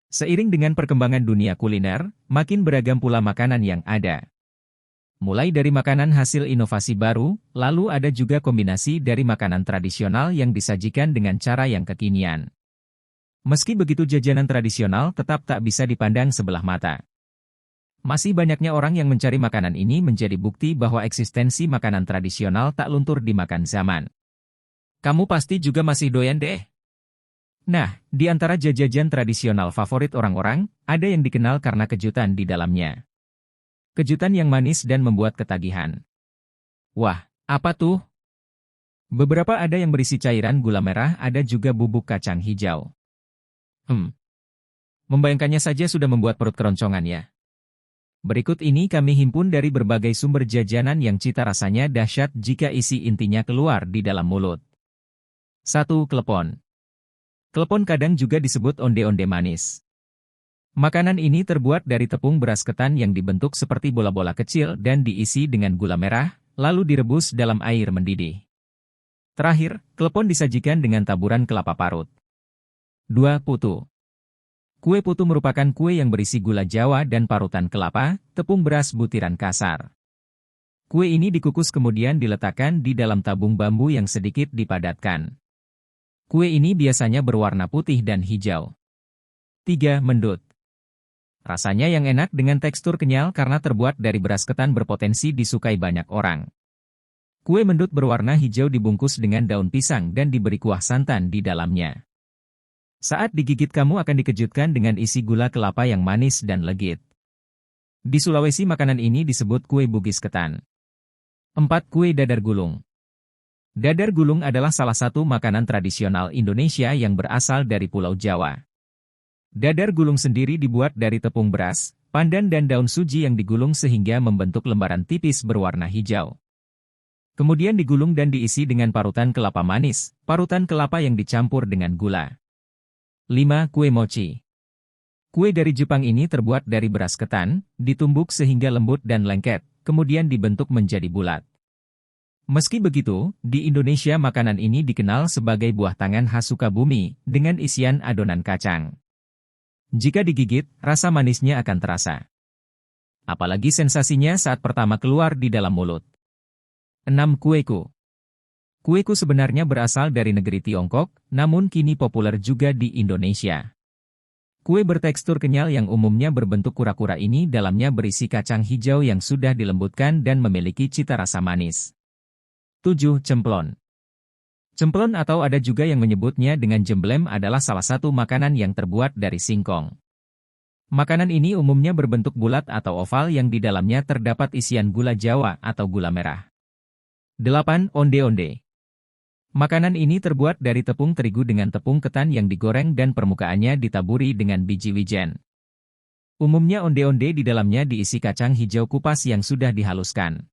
Seiring dengan perkembangan dunia kuliner, makin beragam pula makanan yang ada. Mulai dari makanan hasil inovasi baru, lalu ada juga kombinasi dari makanan tradisional yang disajikan dengan cara yang kekinian. Meski begitu, jajanan tradisional tetap tak bisa dipandang sebelah mata. Masih banyaknya orang yang mencari makanan ini menjadi bukti bahwa eksistensi makanan tradisional tak luntur dimakan zaman. Kamu pasti juga masih doyan deh. Nah, di antara jajanan tradisional favorit orang-orang, ada yang dikenal karena kejutan di dalamnya. Kejutan yang manis dan membuat ketagihan. Wah, apa tuh? Beberapa ada yang berisi cairan gula merah, ada juga bubuk kacang hijau. Membayangkannya saja sudah membuat perut keroncongan ya. Berikut ini kami himpun dari berbagai sumber jajanan yang cita rasanya dahsyat jika isi intinya keluar di dalam mulut. 1. Klepon. Klepon kadang juga disebut onde-onde manis. Makanan ini terbuat dari tepung beras ketan yang dibentuk seperti bola-bola kecil dan diisi dengan gula merah, lalu direbus dalam air mendidih. Terakhir, klepon disajikan dengan taburan kelapa parut. 2. Putu. Kue putu merupakan kue yang berisi gula Jawa dan parutan kelapa, tepung beras butiran kasar. Kue ini dikukus kemudian diletakkan di dalam tabung bambu yang sedikit dipadatkan. Kue ini biasanya berwarna putih dan hijau. 3. Mendut. Rasanya yang enak dengan tekstur kenyal karena terbuat dari beras ketan berpotensi disukai banyak orang. Kue mendut berwarna hijau dibungkus dengan daun pisang dan diberi kuah santan di dalamnya. Saat digigit kamu akan dikejutkan dengan isi gula kelapa yang manis dan legit. Di Sulawesi makanan ini disebut kue bugis ketan. 4. Kue dadar gulung. Dadar gulung adalah salah satu makanan tradisional Indonesia yang berasal dari Pulau Jawa. Dadar gulung sendiri dibuat dari tepung beras, pandan dan daun suji yang digulung sehingga membentuk lembaran tipis berwarna hijau. Kemudian digulung dan diisi dengan parutan kelapa manis, parutan kelapa yang dicampur dengan gula. 5. Kue mochi. Kue dari Jepang ini terbuat dari beras ketan, ditumbuk sehingga lembut dan lengket, kemudian dibentuk menjadi bulat. Meski begitu, di Indonesia makanan ini dikenal sebagai buah tangan khas Sukabumi, dengan isian adonan kacang. Jika digigit, rasa manisnya akan terasa. Apalagi sensasinya saat pertama keluar di dalam mulut. 6. Kueku. Kueku sebenarnya berasal dari negeri Tiongkok, namun kini populer juga di Indonesia. Kue bertekstur kenyal yang umumnya berbentuk kura-kura ini dalamnya berisi kacang hijau yang sudah dilembutkan dan memiliki cita rasa manis. 7. Cemplon. Cemplon atau ada juga yang menyebutnya dengan jemblem adalah salah satu makanan yang terbuat dari singkong. Makanan ini umumnya berbentuk bulat atau oval yang di dalamnya terdapat isian gula Jawa atau gula merah. 8. Onde-onde. Makanan ini terbuat dari tepung terigu dengan tepung ketan yang digoreng dan permukaannya ditaburi dengan biji wijen. Umumnya onde-onde di dalamnya diisi kacang hijau kupas yang sudah dihaluskan.